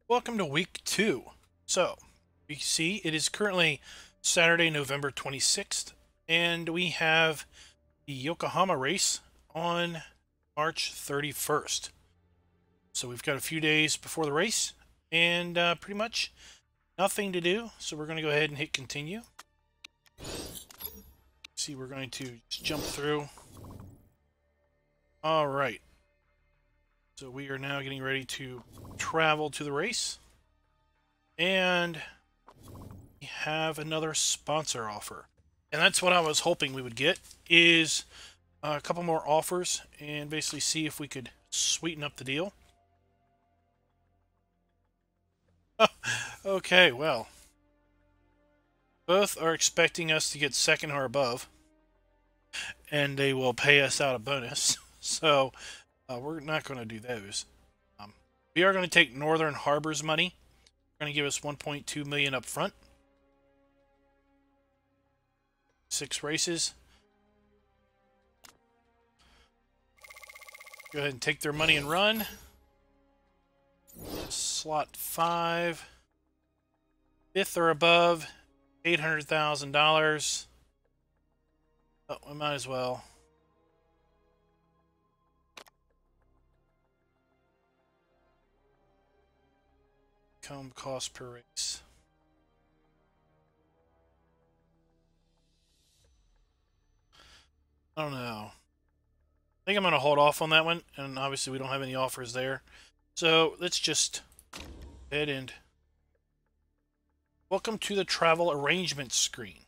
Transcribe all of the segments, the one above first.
Welcome to week 2. So, you see, it is currently Saturday, November 26th, and we have the Yokohama race on March 31st. So, we've got a few days before the race, and pretty much nothing to do. So, we're going to go ahead and hit continue. See, we're going to just jump through. All right. So, we are now getting ready to travel to the race. And we have another sponsor offer. And that's what I was hoping we would get, is a couple more offers and basically see if we could sweeten up the deal. Okay, well, both are expecting us to get second or above, and they will pay us out a bonus. So we're not going to do those. We are going to take Northern Harbor's money. They're going to give us 1.2 million up front. 6 races. Go ahead and take their money and run. Slot 5. 5th or above, $800,000. Oh, we might as well. Come cost per race. I don't know. I think I'm going to hold off on that one, and obviously we don't have any offers there. So let's just head and welcome to the travel arrangements screen.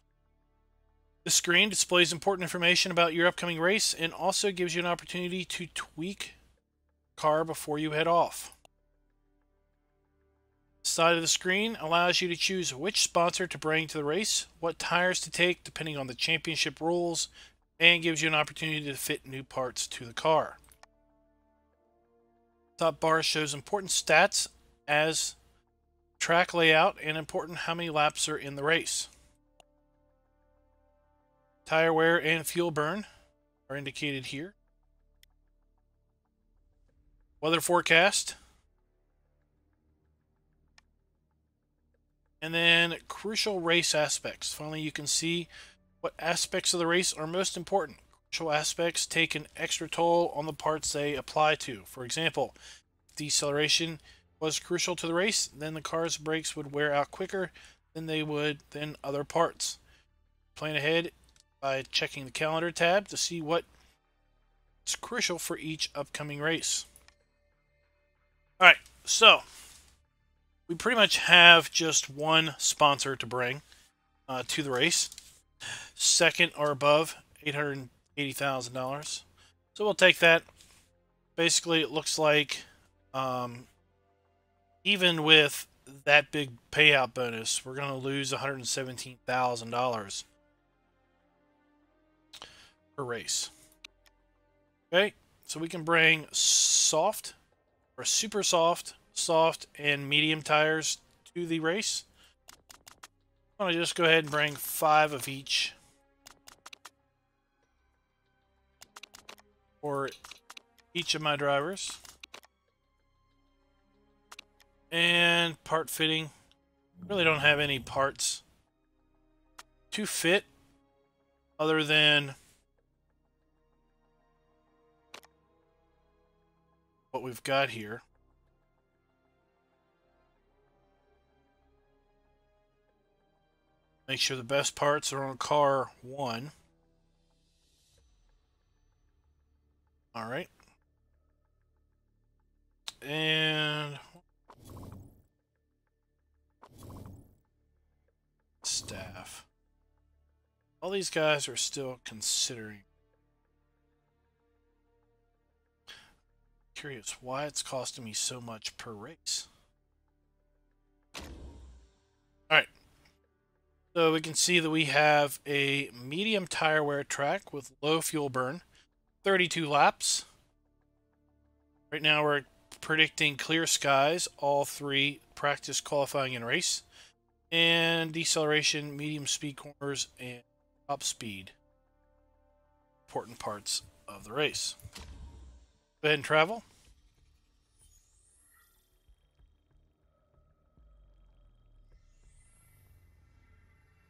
This screen displays important information about your upcoming race and also gives you an opportunity to tweak the car before you head off. The side of the screen allows you to choose which sponsor to bring to the race, what tires to take depending on the championship rules, and gives you an opportunity to fit new parts to the car. Top bar shows important stats as track layout and important how many laps are in the race. Tire wear and fuel burn are indicated here. Weather forecast. And then crucial race aspects. Finally, you can see what aspects of the race are most important. Crucial aspects take an extra toll on the parts they apply to. For example, if deceleration was crucial to the race, then the car's brakes would wear out quicker than they would than other parts. Plan ahead by checking the calendar tab to see what is crucial for each upcoming race. Alright, so we pretty much have just one sponsor to bring to the race. Second or above, $880,000. So we'll take that. Basically, it looks like even with that big payout bonus, we're going to lose $117,000 per race. Okay, so we can bring soft or super soft, soft, and medium tires to the race. I'm going to just go ahead and bring 5 of each for each of my drivers. And part fitting. Really don't have any parts to fit other than what we've got here. Make sure the best parts are on car 1. All right. And staff. All these guys are still considering. Curious why it's costing me so much per race. Alright. So we can see that we have a medium tire wear track with low fuel burn. 32 laps. Right now we're predicting clear skies, all 3 practice, qualifying, and race. And deceleration, medium speed corners, and top speed. Important parts of the race. Go ahead and travel.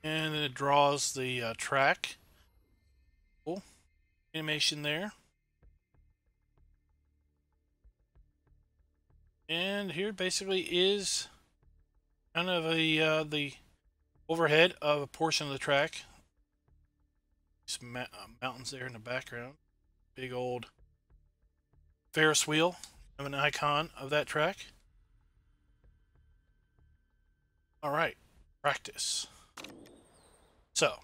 And then it draws the track. Cool. Animation there. And here basically is kind of the overhead of a portion of the track. Some mountains there in the background. Big old Ferris wheel of an icon of that track. All right, practice. So,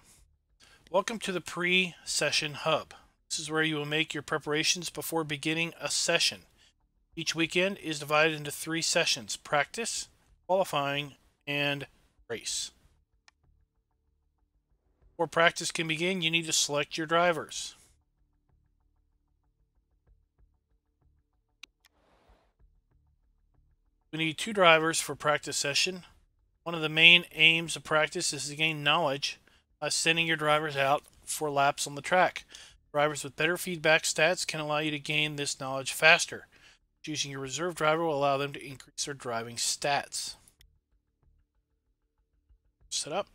welcome to the pre-session hub. This is where you will make your preparations before beginning a session. Each weekend is divided into 3 sessions: practice, qualifying, and race. Before practice can begin, you need to select your drivers. We need 2 drivers for practice session. One of the main aims of practice is to gain knowledge by sending your drivers out for laps on the track. Drivers with better feedback stats can allow you to gain this knowledge faster. Choosing your reserve driver will allow them to increase their driving stats. Set up.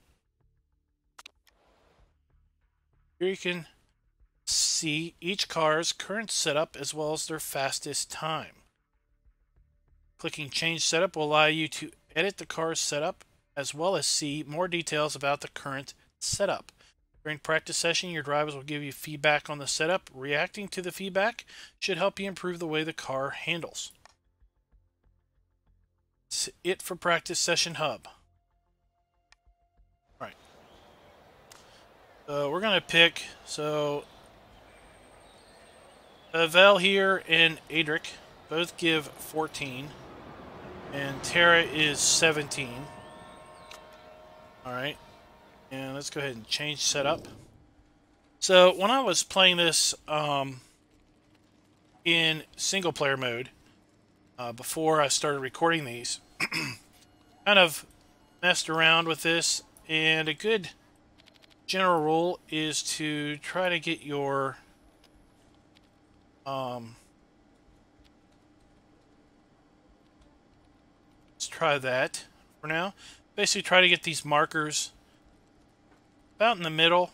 Here you can see each car's current setup as well as their fastest time. Clicking Change Setup will allow you to edit the car's setup as well as see more details about the current setup. During practice session, your drivers will give you feedback on the setup. Reacting to the feedback should help you improve the way the car handles. That's it for practice session hub. All right. So we're going to pick, Vel here and Adric both give 14. And Tara is 17. Alright. And let's go ahead and change setup. So when I was playing this in single player mode, before I started recording these, kind of messed around with this, and a good general rule is to try to get your let's try that for now. Basically try to get these markers about in the middle,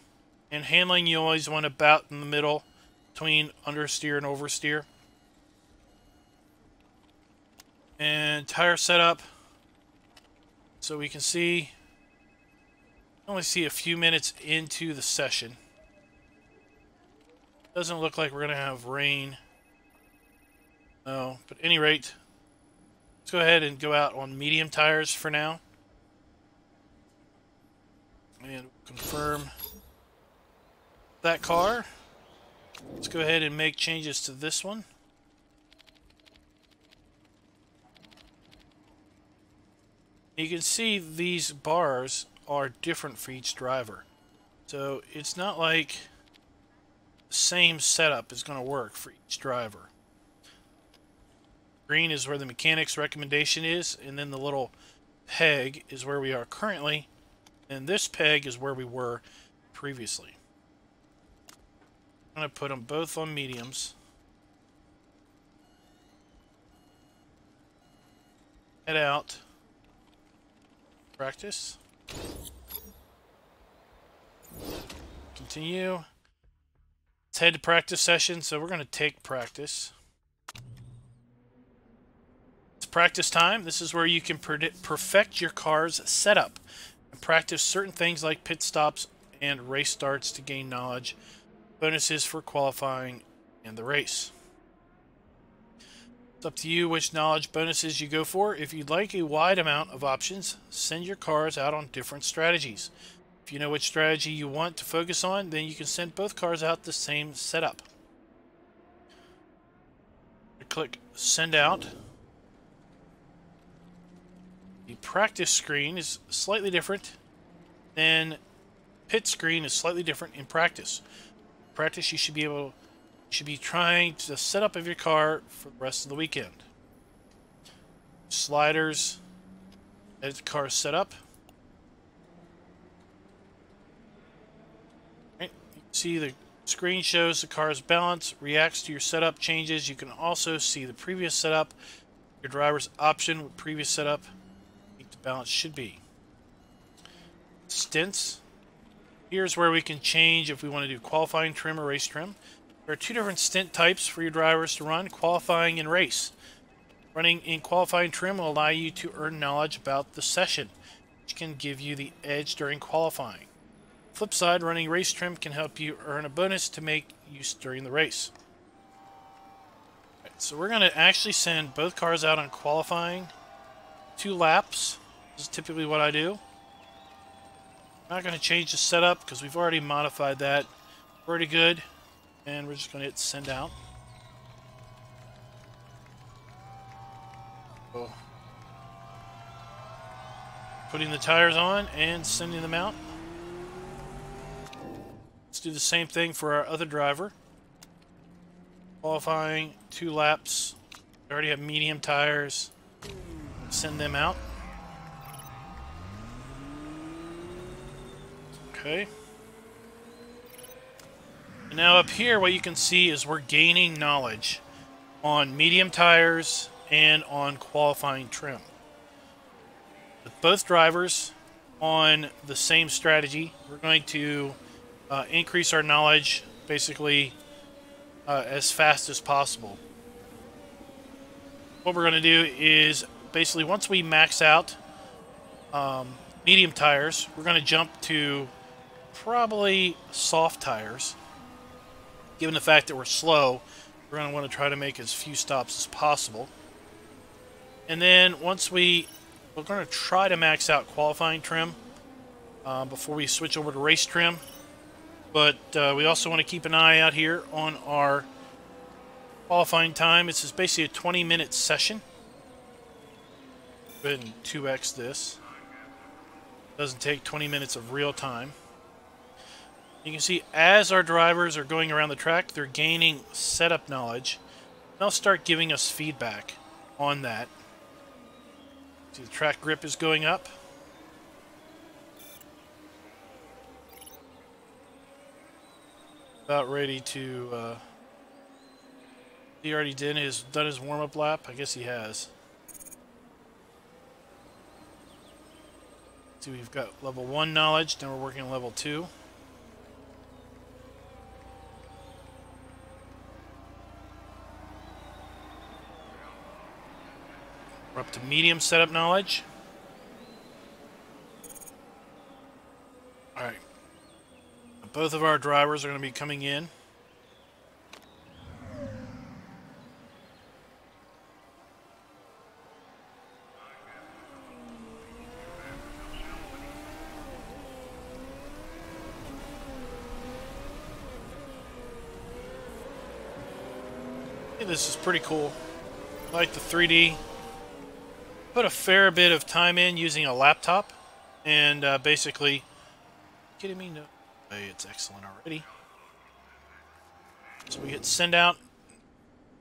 and handling you always want about in the middle between understeer and oversteer. And tire setup, so we can see, only see a few minutes into the session. Doesn't look like we're going to have rain. No, but at any rate, let's go ahead and go out on medium tires for now. And confirm that car. Let's go ahead and make changes to this one. You can see these bars are different for each driver. So it's not like the same setup is going to work for each driver. Green is where the mechanic's recommendation is, and then the little peg is where we are currently, and this peg is where we were previously. I'm going to put them both on mediums. Head out. Practice. Continue. Let's head to practice session, so we're going to take practice. It's practice time. This is where you can perfect your car's setup and practice certain things like pit stops and race starts to gain knowledge, bonuses for qualifying, and the race. It's up to you which knowledge bonuses you go for. If you'd like a wide amount of options, send your cars out on different strategies. If you know which strategy you want to focus on, then you can send both cars out the same setup. Click Send Out. The practice screen is slightly different, then pit screen is slightly different in practice. Practice, you should be trying to set up of your car for the rest of the weekend. Sliders, edit the car setup. Right. You can see the screen shows the car's balance, reacts to your setup changes. You can also see the previous setup, your driver's option with previous setup, what the balance should be. Stints, Here's where we can change if we want to do qualifying trim or race trim. There are two different stint types for your drivers to run, qualifying and race. Running in qualifying trim will allow you to earn knowledge about the session, which can give you the edge during qualifying. Flip side, running race trim can help you earn a bonus to make use during the race. Right, so we're going to actually send both cars out on qualifying 2 laps. This is typically what I do. I'm not going to change the setup because we've already modified that. Pretty good. And we're just going to hit send out. So, putting the tires on and sending them out. Let's do the same thing for our other driver. Qualifying 2 laps. We already have medium tires. Send them out. Okay. And now up here, what you can see is we're gaining knowledge on medium tires and on qualifying trim. With both drivers on the same strategy, we're going to increase our knowledge basically as fast as possible. What we're going to do is basically once we max out medium tires, we're going to jump to probably soft tires. Given the fact that we're slow, we're going to want to try to make as few stops as possible. And then once we're going to try to max out qualifying trim before we switch over to race trim. But we also want to keep an eye out here on our qualifying time. This is basically a 20-minute session. Go ahead and 2x this. Doesn't take 20 minutes of real time. You can see as our drivers are going around the track, they're gaining setup knowledge. They'll start giving us feedback on that. See, the track grip is going up. About ready to... he already done his warm-up lap. I guess he has. See, we've got level 1 knowledge, then we're working on level 2. We're up to medium setup knowledge. Alright. Both of our drivers are going to be coming in. This is pretty cool. I like the 3D. Put a fair bit of time in using a laptop, and basically, kidding me? No, hey, it's excellent already. So we hit send out.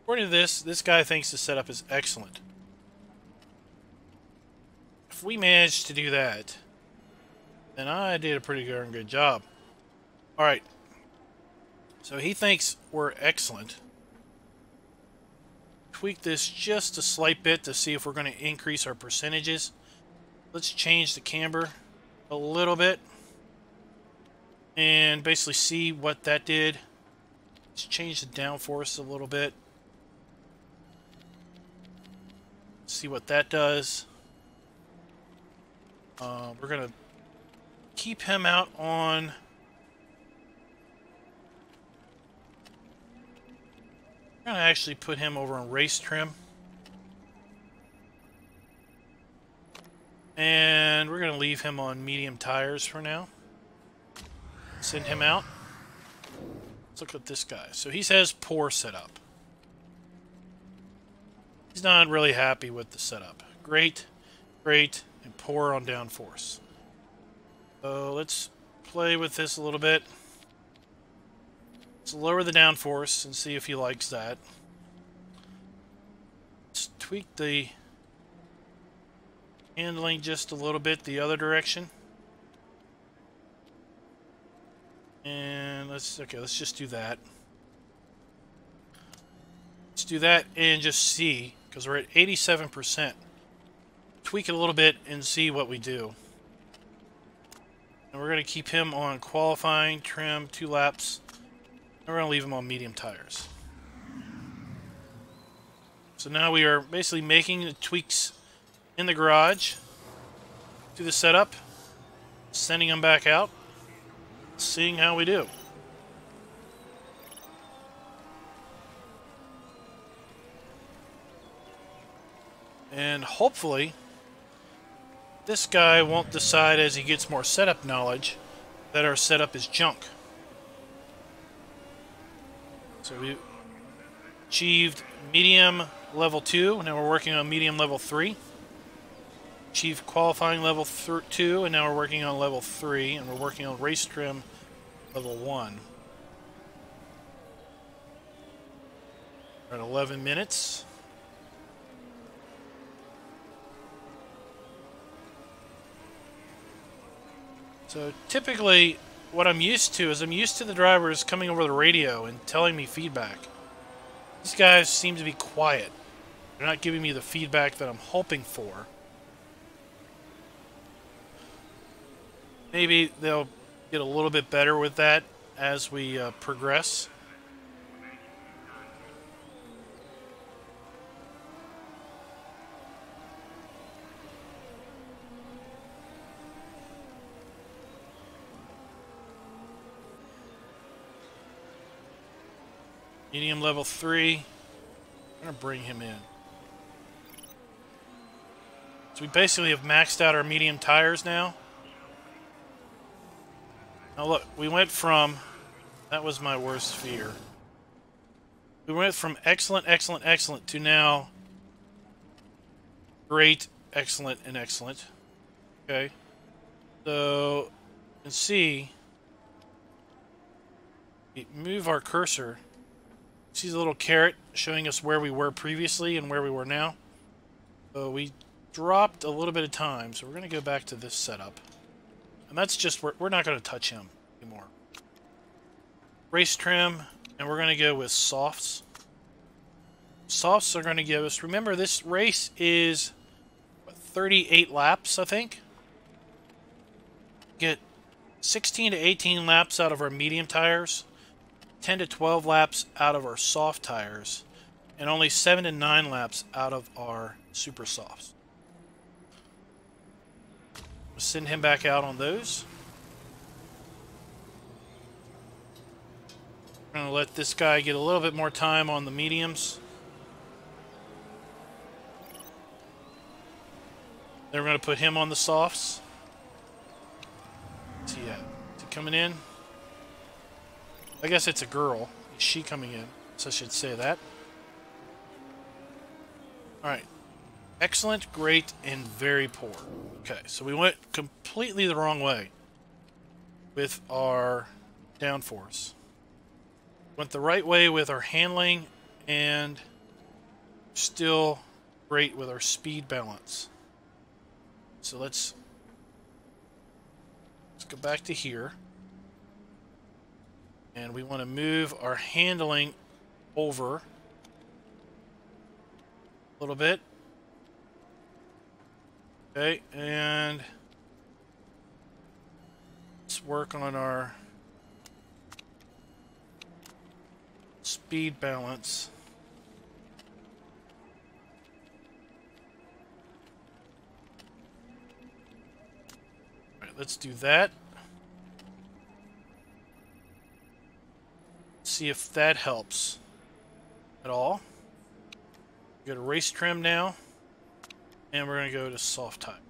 According to this guy thinks the setup is excellent. If we manage to do that, then I did a pretty darn good job. All right. So he thinks we're excellent. Tweak this just a slight bit to see if we're going to increase our percentages. Let's change the camber a little bit and basically see what that did. Let's change the downforce a little bit. See what that does. We're going to keep him out on... I'm going to actually put him over on race trim. And we're going to leave him on medium tires for now. Send him out. Let's look at this guy. So he says poor setup. He's not really happy with the setup. Great, great, and poor on downforce. So let's play with this a little bit. Let's lower the downforce and see if he likes that. Let's tweak the handling just a little bit the other direction. And let's just do that. Let's do that and just see, because we're at 87%. Tweak it a little bit and see what we do. And we're going to keep him on qualifying trim 2 laps. And we're going to leave him on medium tires. So now we are basically making the tweaks in the garage to the setup, sending them back out, seeing how we do. And hopefully, this guy won't decide as he gets more setup knowledge that our setup is junk. So we achieved medium level 2, now we're working on medium level 3. Achieved qualifying level 2, and now we're working on level 3, and we're working on race trim level 1. We're at 11 minutes. So typically, what I'm used to is I'm used to the drivers coming over the radio and telling me feedback. These guys seem to be quiet. They're not giving me the feedback that I'm hoping for. Maybe they'll get a little bit better with that as we progress. Medium level 3. I'm going to bring him in. So we basically have maxed out our medium tires now. Now look, we went from... That was my worst fear. We went from excellent, excellent, excellent to now great, excellent, and excellent. Okay. So, you can see... We move our cursor... See the little caret showing us where we were previously and where we were now? So we dropped a little bit of time, so we're going to go back to this setup. And that's just, we're not going to touch him anymore. Race trim, and we're going to go with softs. Softs are going to give us, remember this race is what, 38 laps, I think? Get 16 to 18 laps out of our medium tires. 10 to 12 laps out of our soft tires, and only 7 to 9 laps out of our super softs. We'll send him back out on those. We're going to let this guy get a little bit more time on the mediums. Then we're going to put him on the softs. What's he at? Is he coming in? I guess it's a girl. Is she coming in? So I should say that. Alright. Excellent, great, and very poor. Okay, so we went completely the wrong way with our downforce. Went the right way with our handling, and still great with our speed balance. So let's go back to here. And we want to move our handling over a little bit. Okay, and let's work on our speed balance. All right, let's do that. See if that helps at all. Go to race trim now, and we're going to go to soft type.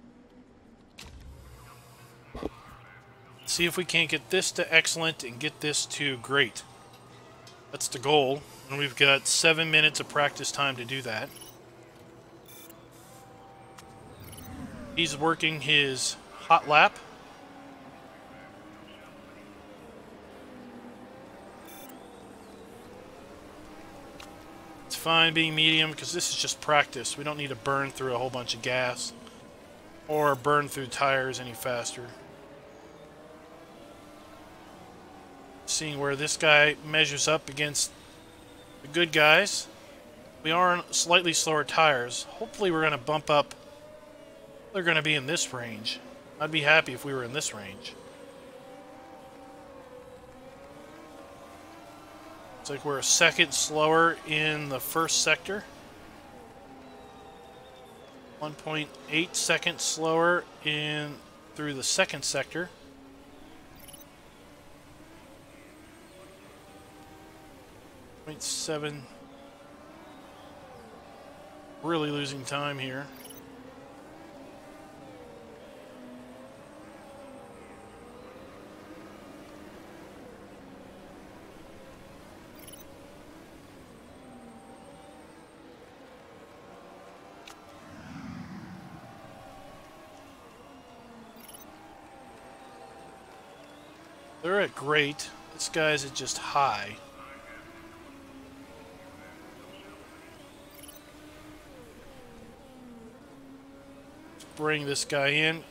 See if we can't get this to excellent and get this to great. That's the goal, and we've got 7 minutes of practice time to do that. He's working his hot lap. Fine being medium because this is just practice. We don't need to burn through a whole bunch of gas or burn through tires any faster. Seeing where this guy measures up against the good guys. We are on slightly slower tires. Hopefully we're going to bump up. They're going to be in this range. I'd be happy if we were in this range. Looks like we're a second slower in the first sector. 1.8 seconds slower in through the second sector. 0.7. Really losing time here. They're at great. This guy's at just high. Let's bring this guy in,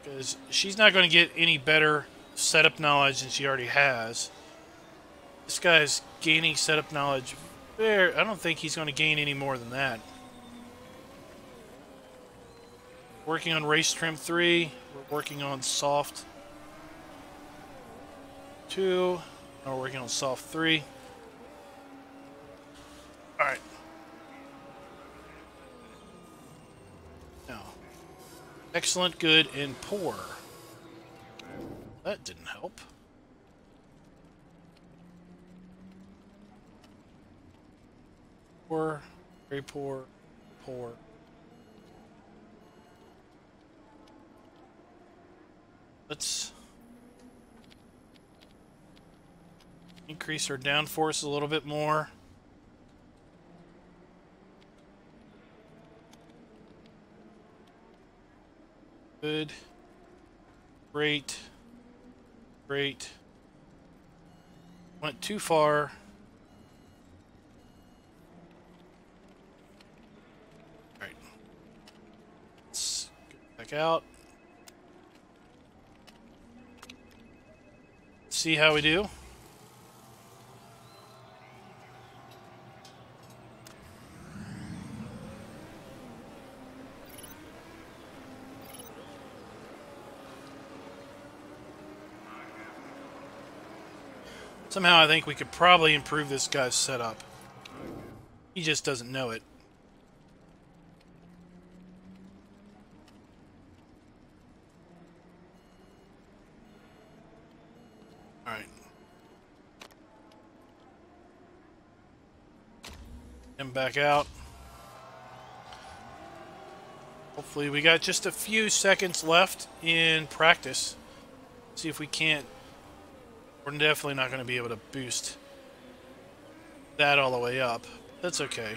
because she's not going to get any better setup knowledge than she already has. This guy's gaining setup knowledge there. I don't think he's going to gain any more than that. Working on race trim 3. We're working on soft 2. Now we're working on soft 3. Alright. Now, excellent, good, and poor. That didn't help. Poor, very poor, poor. Let's increase our downforce a little bit more. Good. Great. Great. Went too far. Alright. Let's get back out. See how we do. Somehow I think we could probably improve this guy's setup. He just doesn't know it. Alright. Him back out. Hopefully we got just a few seconds left in practice. See if we can't. We're definitely not going to be able to boost that all the way up. That's okay.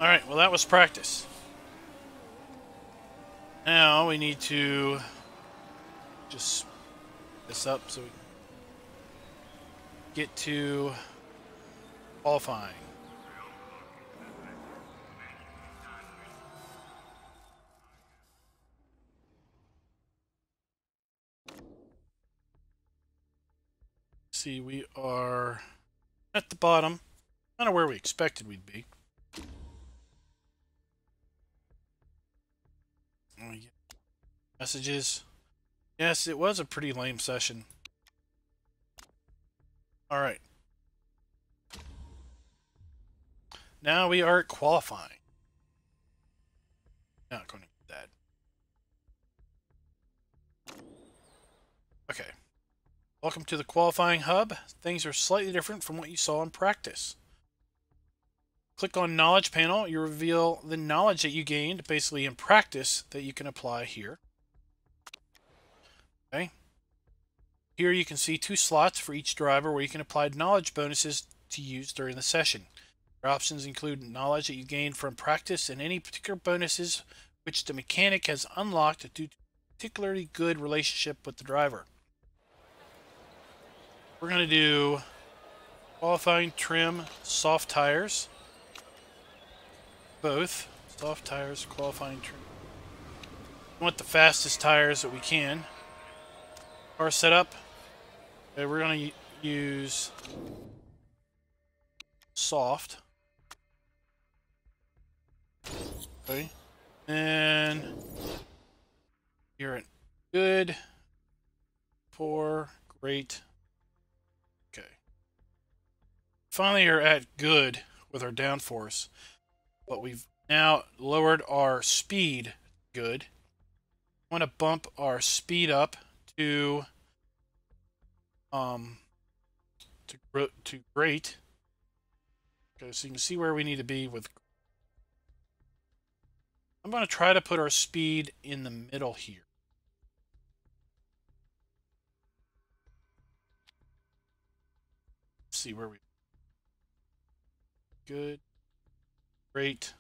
Alright, well that was practice. Now we need to just speed this up so we get to qualifying. See, we are at the bottom, kind of where we expected we'd be. Messages. Yes, it was a pretty lame session. Alright. Now we are qualifying. Not going to get that. Okay. Welcome to the qualifying hub. Things are slightly different from what you saw in practice. Click on Knowledge panel. You reveal the knowledge that you gained, basically in practice, that you can apply here. Okay. Here you can see 2 slots for each driver where you can apply knowledge bonuses to use during the session. Your options include knowledge that you gained from practice and any particular bonuses which the mechanic has unlocked due to a particularly good relationship with the driver. We're going to do qualifying trim soft tires. Both soft tires, qualifying trim. We want the fastest tires that we can. Car setup. Okay, we're going to use soft. Okay. And you're at good. Poor, great. Okay. Finally are at good with our downforce, but we've now lowered our speed. Good. I want to bump our speed up to to great. Okay, so you can see where we need to be with. I'm going to try to put our speed in the middle here. Let's see where we. Good. Great.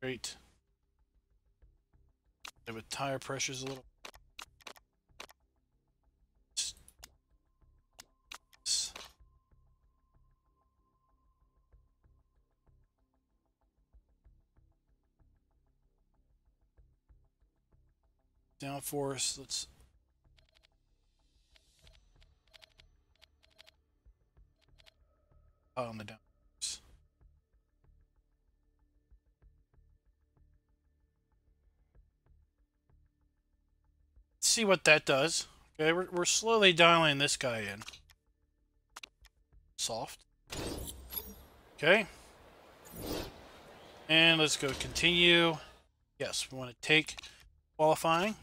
Great. And with tire pressures a little. Downforce. Let's. On the downforce. See what that does. Okay, we're slowly dialing this guy in. Soft. Okay. And let's go continue. Yes, we want to take qualifying.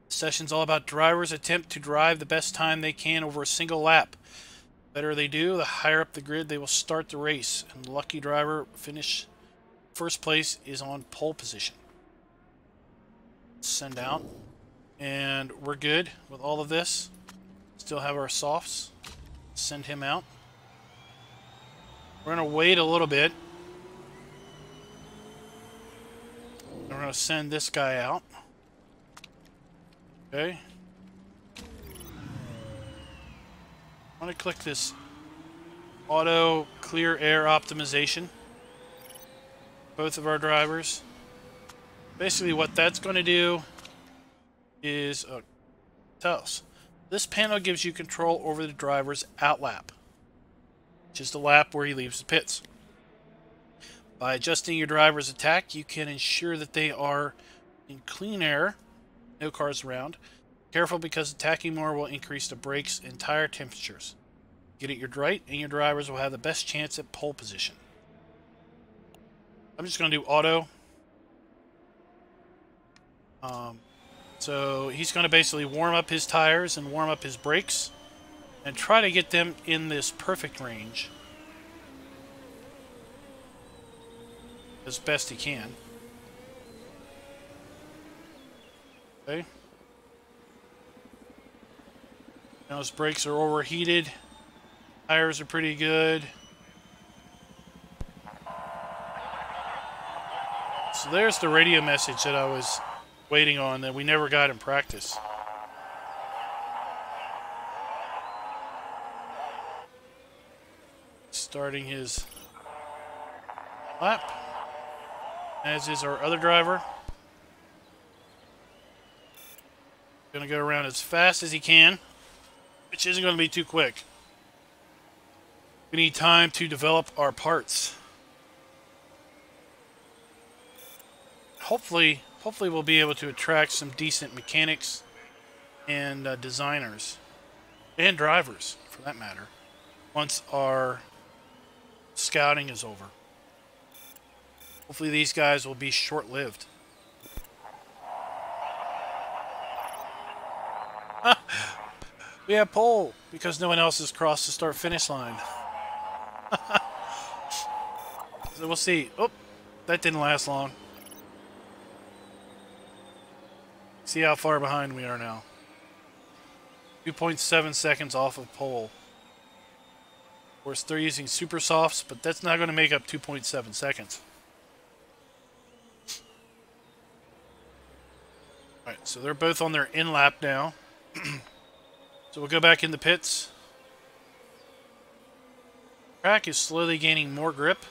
The session's all about drivers attempt to drive the best time they can over a single lap. The better they do, the higher up the grid they will start the race. And the lucky driver finish first place is on pole position. Send out. And we're good with all of this. Still have our softs. Send him out. We're going to wait a little bit. We're going to send this guy out. Okay. I'm going to click this auto clear air optimization. Both of our drivers. Basically what that's going to do is tells. This panel gives you control over the driver's outlap, which is the lap where he leaves the pits. By adjusting your driver's attack, you can ensure that they are in clean air, no cars around. Careful because attacking more will increase the brakes and tire temperatures. Get it right, and your drivers will have the best chance at pole position. I'm just going to do auto. So he's going to basically warm up his tires and warm up his brakes and try to get them in this perfect range as best he can. Okay. Now his brakes are overheated. Tires are pretty good. So there's the radio message that I was waiting on that we never got in practice. Starting his lap, as is our other driver. Going to go around as fast as he can, which isn't going to be too quick. We need time to develop our parts. Hopefully we'll be able to attract some decent mechanics and designers and drivers, for that matter, once our scouting is over. Hopefully these guys will be short-lived. We have pole because no one else has crossed the start-finish line. So we'll see. Oh, that didn't last long. See how far behind we are now. 2.7 seconds off of pole. Of course, they're using super softs, but that's not going to make up 2.7 seconds. Alright, so they're both on their in-lap now. So we'll go back in the pits. Track is slowly gaining more grip.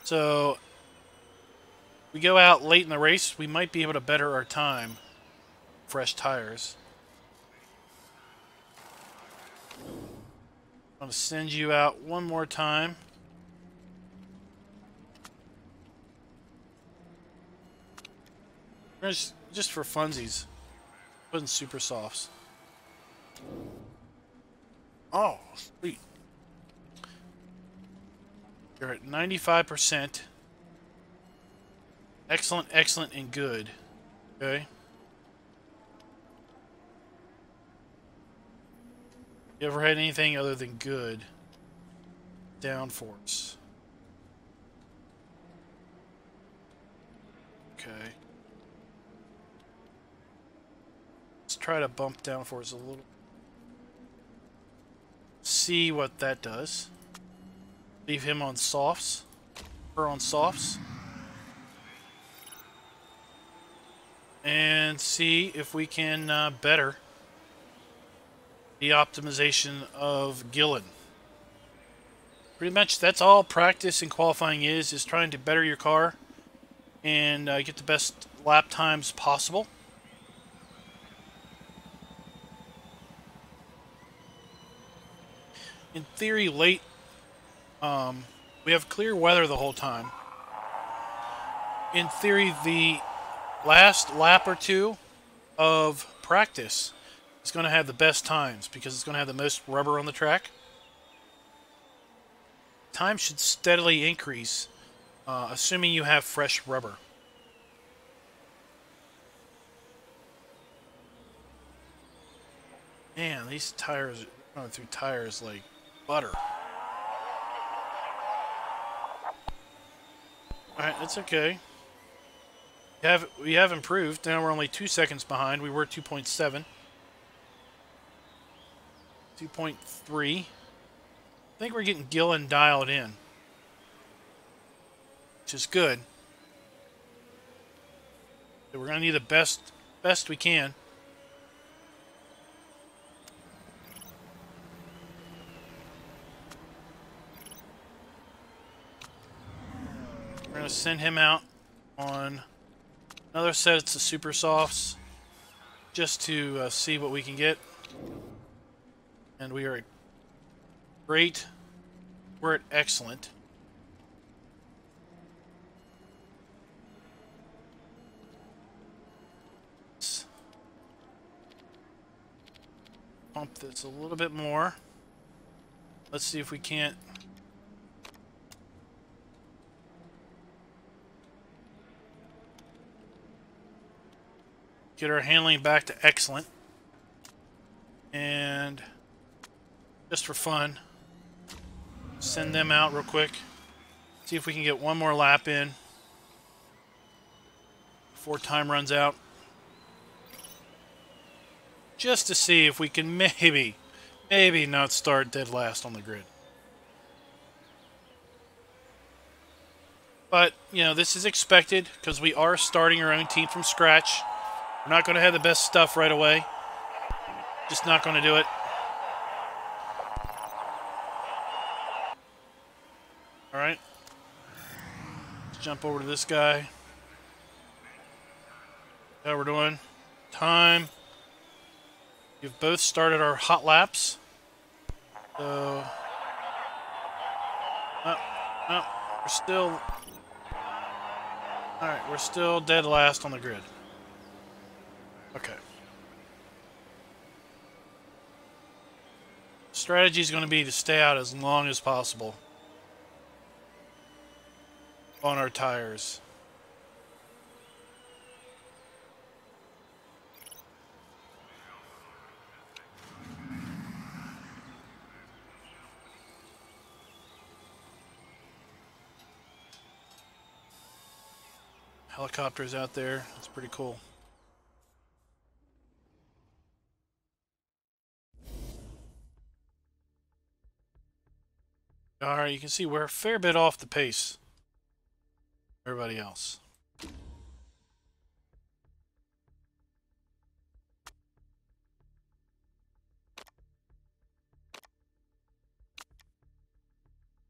So we go out late in the race, we might be able to better our time. Fresh tires. I'm going to send you out one more time. Just for funsies, putting super softs. Oh, sweet. You're at 95%. Excellent, excellent, and good. Okay. You ever had anything other than good? Downforce. Okay. Let's try to bump downforce a little. See what that does. Leave him on softs. Her on softs. And see if we can better the optimization of Gillen. Pretty much that's all practice and qualifying is trying to better your car and get the best lap times possible. In theory, we have clear weather the whole time. In theory, the last lap or two of practice is going to have the best times because it's going to have the most rubber on the track. Time should steadily increase, assuming you have fresh rubber. Man, these tires are going through tires like butter. Alright, that's okay. We have improved. Now we're only 2 seconds behind. We were 2.7. 2.3. I think we're getting Gillen dialed in, which is good. So we're going to need the best we can. We're going to send him out on another set of super softs just to see what we can get. And we are great. We're at excellent. Let's pump this a little bit more. Let's see if we can't get our handling back to excellent. And just for fun, send them out real quick. See if we can get one more lap in before time runs out. Just to see if we can maybe not start dead last on the grid. But, you know, this is expected because we are starting our own team from scratch. We're not going to have the best stuff right away. Just not going to do it. Alright. Let's jump over to this guy. How we're doing. Time. We've both started our hot laps. So... we're still... Alright, we're still dead last on the grid. Okay. Strategy is going to be to stay out as long as possible on our tires. Helicopters out there. It's pretty cool. Alright, you can see we're a fair bit off the pace. Everybody else.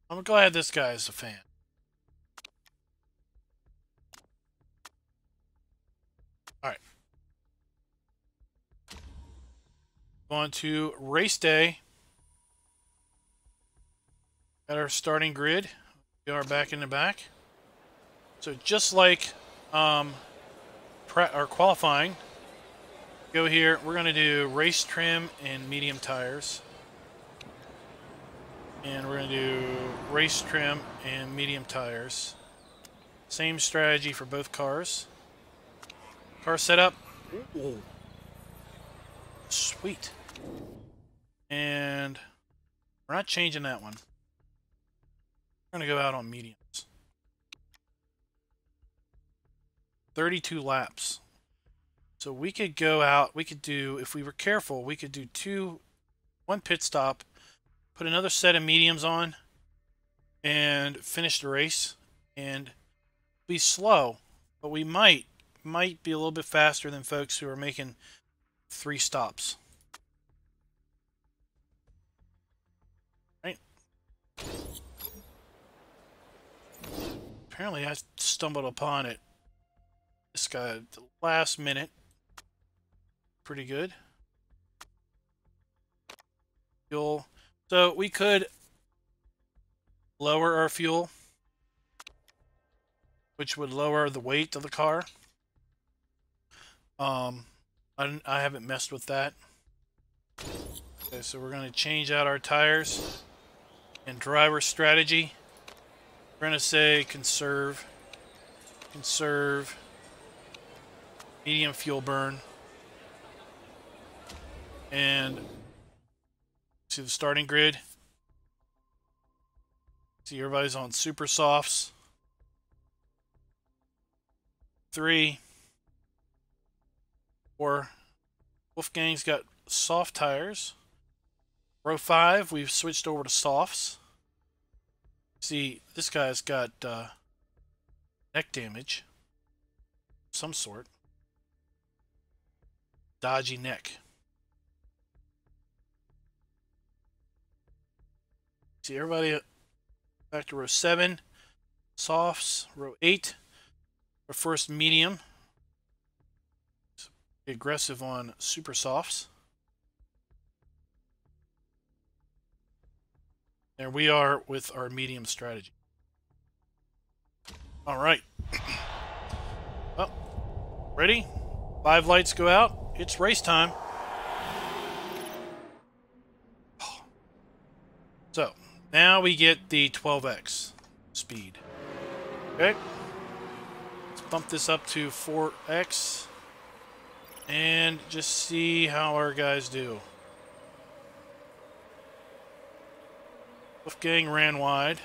I'm glad this guy is a fan. Alright. On to race day. At our starting grid. We are back in the back. So just like our qualifying. Go here. We're going to do race trim and medium tires. And we're going to do race trim and medium tires. Same strategy for both cars. Car setup. Ooh. Sweet. And we're not changing that one. We're going to go out on mediums. 32 laps. So we could go out, we could do, if we were careful, we could do one pit stop, put another set of mediums on, and finish the race. And be slow, but we might be a little bit faster than folks who are making 3 stops. Right? Apparently I stumbled upon it. This guy at the last minute. Pretty good. Fuel. So we could lower our fuel, which would lower the weight of the car. I haven't messed with that. Okay, so we're going to change out our tires. And driver strategy, we're going to say conserve, medium fuel burn, and see the starting grid. See everybody's on super softs. 3, 4. Wolfgang's got soft tires. Row 5, we've switched over to softs. See, this guy's got neck damage of some sort. Dodgy neck. See, everybody back to row 7. Softs. Row 8. Our first medium. Be aggressive on super softs. There we are with our medium strategy. All right. Well, ready? 5 lights go out. It's race time. So, now we get the 12x speed. Okay. Let's bump this up to 4x. And just see how our guys do. Wolfgang ran wide.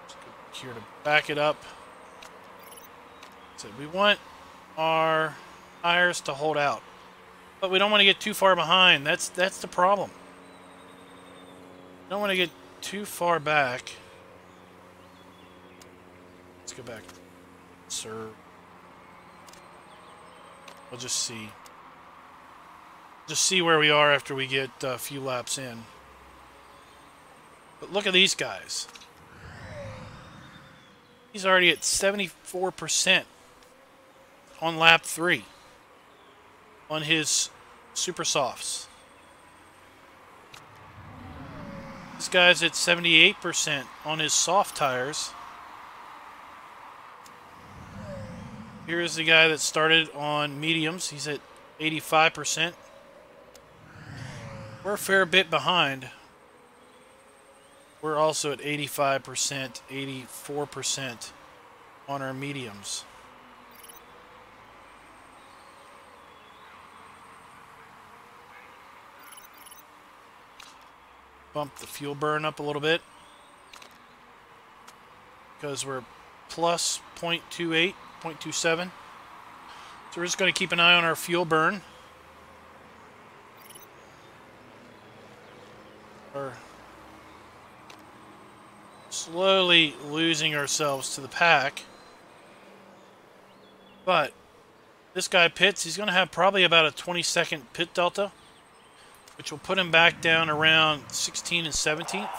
Let's go here to back it up. So we want our tires to hold out, but we don't want to get too far behind. That's the problem. Don't want to get too far back. Let's go back. Sir. We'll just see. Just see where we are after we get a few laps in. But look at these guys. He's already at 74% on lap 3 on his super softs. This guy's at 78% on his soft tires. Here's the guy that started on mediums. He's at 85%. We're a fair bit behind. We're also at 85%, 84% on our mediums. Bump the fuel burn up a little bit because we're plus 0.28, 0.27. So we're just going to keep an eye on our fuel burn. We're slowly losing ourselves to the pack. But this guy pits. He's going to have probably about a 20-second pit delta, which will put him back down around 16th and 17th.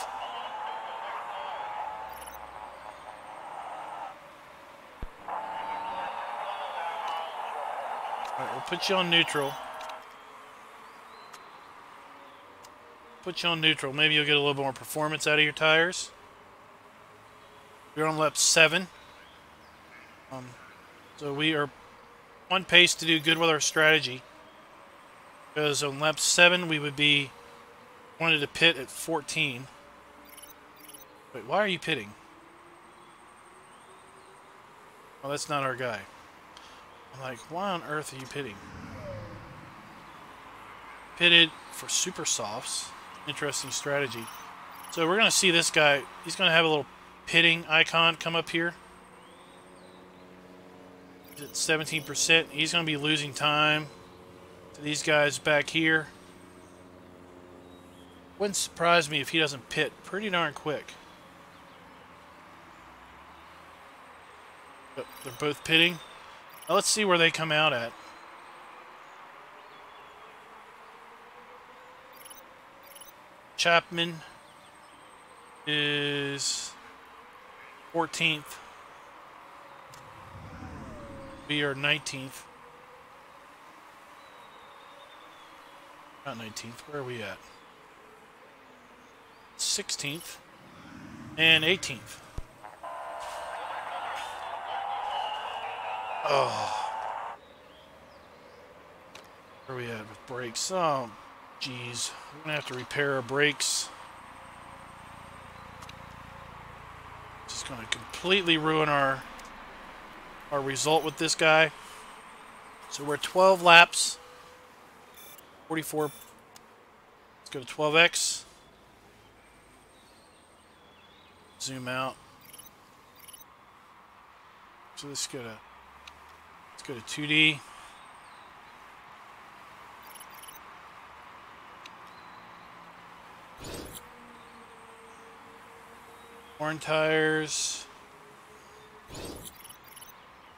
All right, we'll put you on neutral. Put you on neutral. Maybe you'll get a little more performance out of your tires. We're on lap 7. So we are on pace to do good with our strategy. Because on lap 7 we would be wanted to pit at 14. Wait, why are you pitting? Oh, that's not our guy. I'm like, why on earth are you pitting? Pitted for super softs. Interesting strategy. So we're going to see this guy. He's going to have a little pitting icon come up here. He's at 17%. He's going to be losing time to these guys back here. Wouldn't surprise me if he doesn't pit pretty darn quick. But they're both pitting. Now let's see where they come out at. Chapman is 14th. We are 19th. Not 19th. Where are we at? 16th and 18th. Oh. Where are we at with brakes? Oh, geez. We're going to have to repair our brakes. Just going to completely ruin our result with this guy. So we're 12 laps. 44. Let's go to 12x. Zoom out. So let's go to 2D. Worn tires.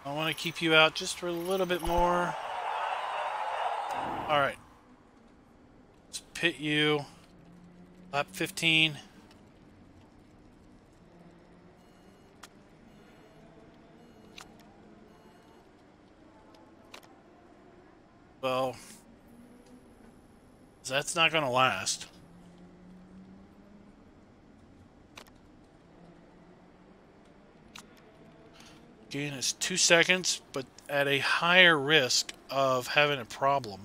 I want to keep you out just for a little bit more. Alright. Let's pit you. Lap 15. Well, that's not going to last. Gain is 2 seconds, but at a higher risk of having a problem.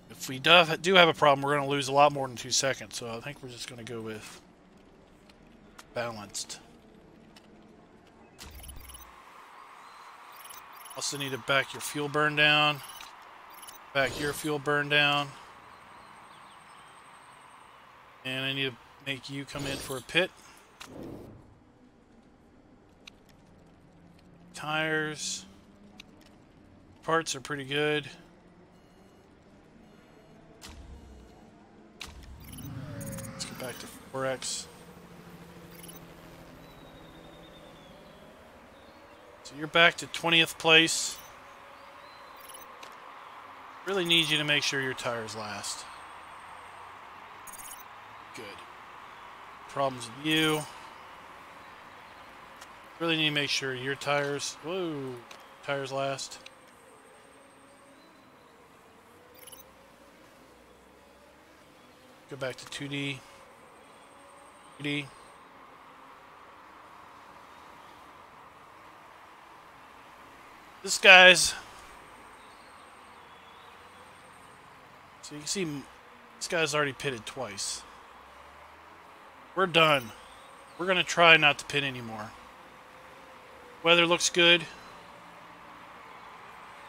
If we do have a problem, we're going to lose a lot more than 2 seconds, so I think we're just going to go with balanced. Also need to back your fuel burn down. Back your fuel burn down. And I need to make you come in for a pit. Tires. Parts are pretty good. Let's get back to 4X. So you're back to 20th place. Really need you to make sure your tires last. Good. Problems with you. Really need to make sure your tires... Whoa! Tires last. Go back to 2D. 2D. This guy's... So you can see this guy's already pitted twice. We're done. We're going to try not to pit anymore. Weather looks good.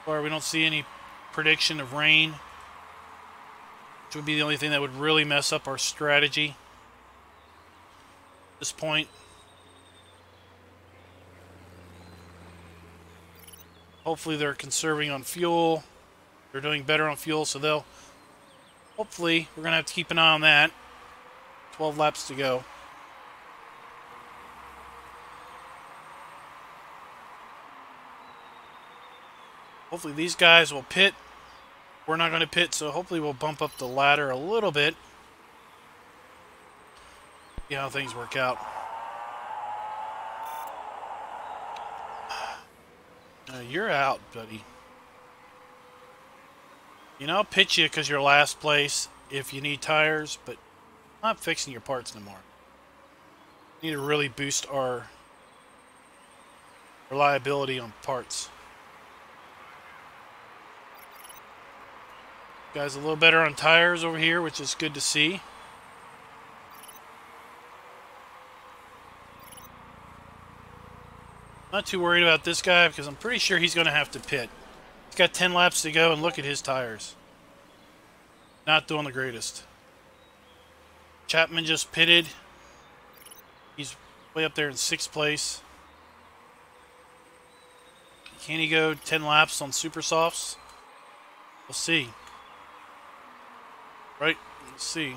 Or we don't see any prediction of rain. Which would be the only thing that would really mess up our strategy at this point. Hopefully they're conserving on fuel. They're doing better on fuel, so they'll... Hopefully, we're going to have to keep an eye on that. 12 laps to go. Hopefully these guys will pit. We're not going to pit, so hopefully we'll bump up the ladder a little bit. See how things work out. You're out, buddy. You know, I'll pitch you because you're last place if you need tires, but I'm not fixing your parts no more. Need to really boost our reliability on parts. Guys, a little better on tires over here, which is good to see. Not too worried about this guy because I'm pretty sure he's going to have to pit. He's got 10 laps to go, and look at his tires. Not doing the greatest. Chapman just pitted. He's way up there in 6th place. Can he go 10 laps on super softs? We'll see. Right? We'll see.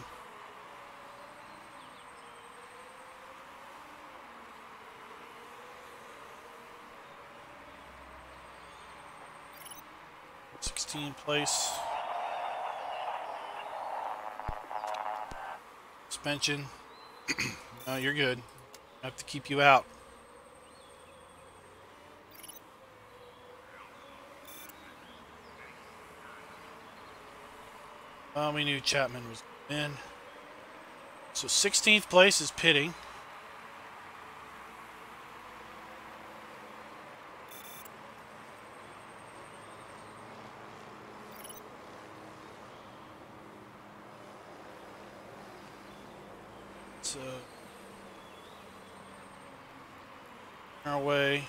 Place. Suspension. No, you're good. I have to keep you out. Well, we knew Chapman was in. So 16th place is pitting. So our way. A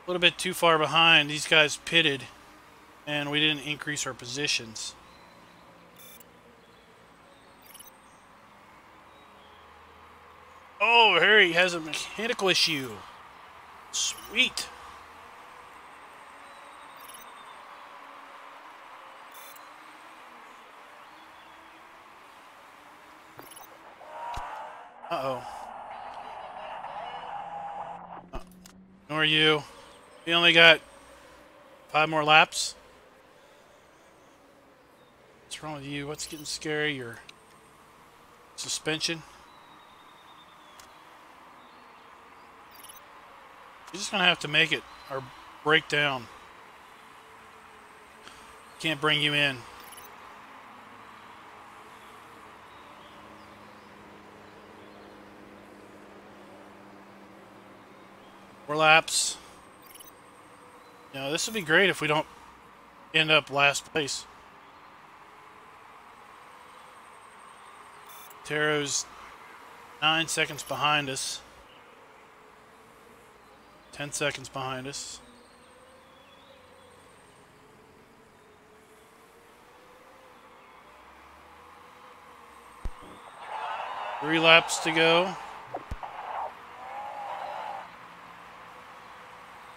little bit too far behind. These guys pitted, and we didn't increase our positions. Oh, Harry has a mechanical issue. Sweet. Uh-oh. Ignore you. We only got 5 more laps. What's wrong with you? What's getting scary? Your suspension? You're just going to have to make it or break down. Can't bring you in. More laps. You know, this would be great if we don't end up last place. Taro's 9 seconds behind us. 10 seconds behind us. Three laps to go.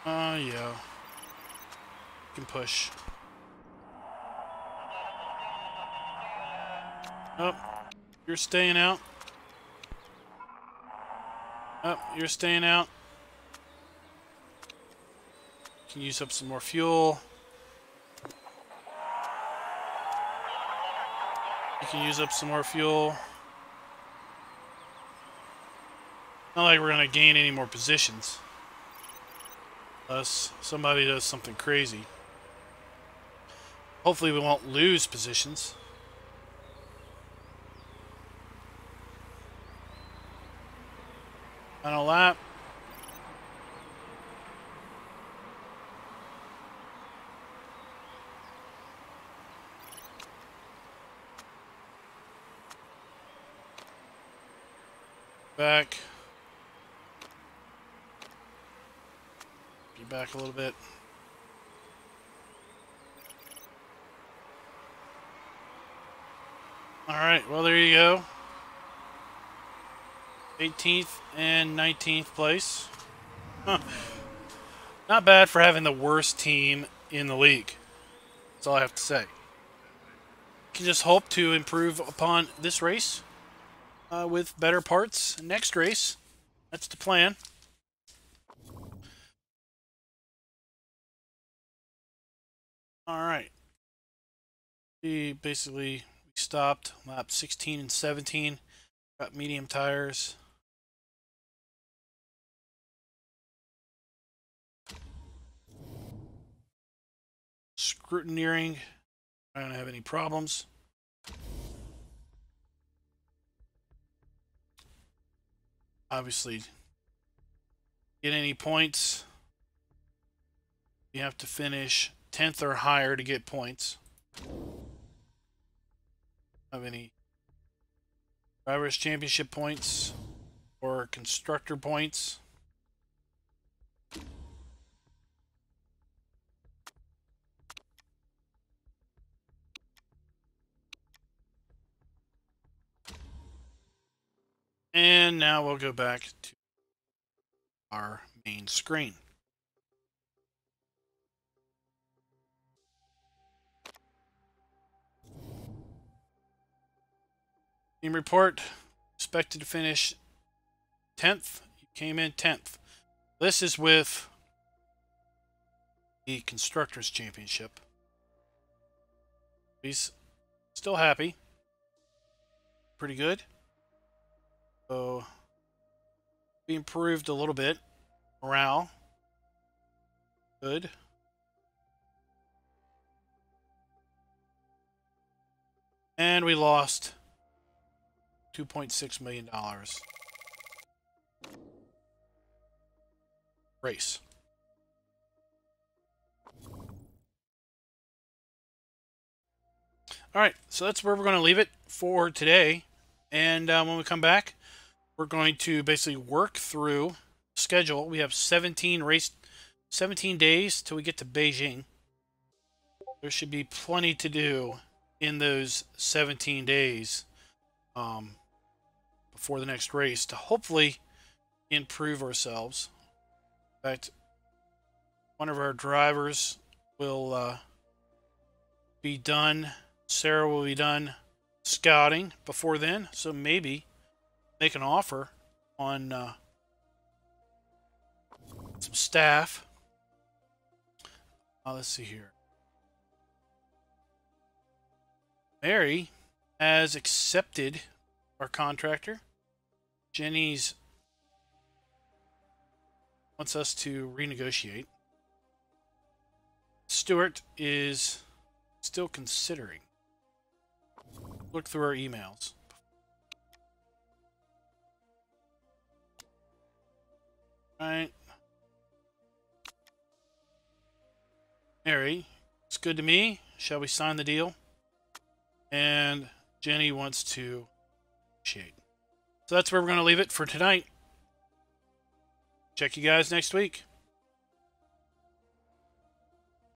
Oh, yeah. Can push. Oh, you're staying out. Oh, you're staying out. Can use up some more fuel. You can use up some more fuel. Not like we're going to gain any more positions. Unless somebody does something crazy. Hopefully we won't lose positions. Final lap. Back. Be back a little bit. Alright, well there you go. 18th and 19th place. Huh. Not bad for having the worst team in the league. That's all I have to say. Can just hope to improve upon this race with better parts next race. That's the plan. Alright. We stopped lap 16 and 17. Got medium tires. Scrutineering. I don't have any problems. obviously get any points. You have to finish 10th or higher to get points. Have any Drivers' Championship points or Constructor points? And now we'll go back to our main screen. Team report, expected to finish 10th. You came in 10th. This is with the Constructors' Championship. He's still happy. Pretty good. So, we improved a little bit. Morale. Good. And we lost $2.6 million. Race. Alright, so that's where we're going to leave it for today. And when we come back, we're going to basically work through the schedule. We have 17 days till we get to Beijing. There should be plenty to do in those 17 days before the next race to hopefully improve ourselves. In fact, one of our drivers will be done. Sarah will be done scouting before then, so maybe make an offer on some staff. Let's see here. Mary has accepted our contractor. Jenny's wants us to renegotiate. Stuart is still considering. Look through our emails. Alright. Mary, it's good to me. Shall we sign the deal? And Jenny wants to negotiate. So that's where we're going to leave it for tonight. Check you guys next week.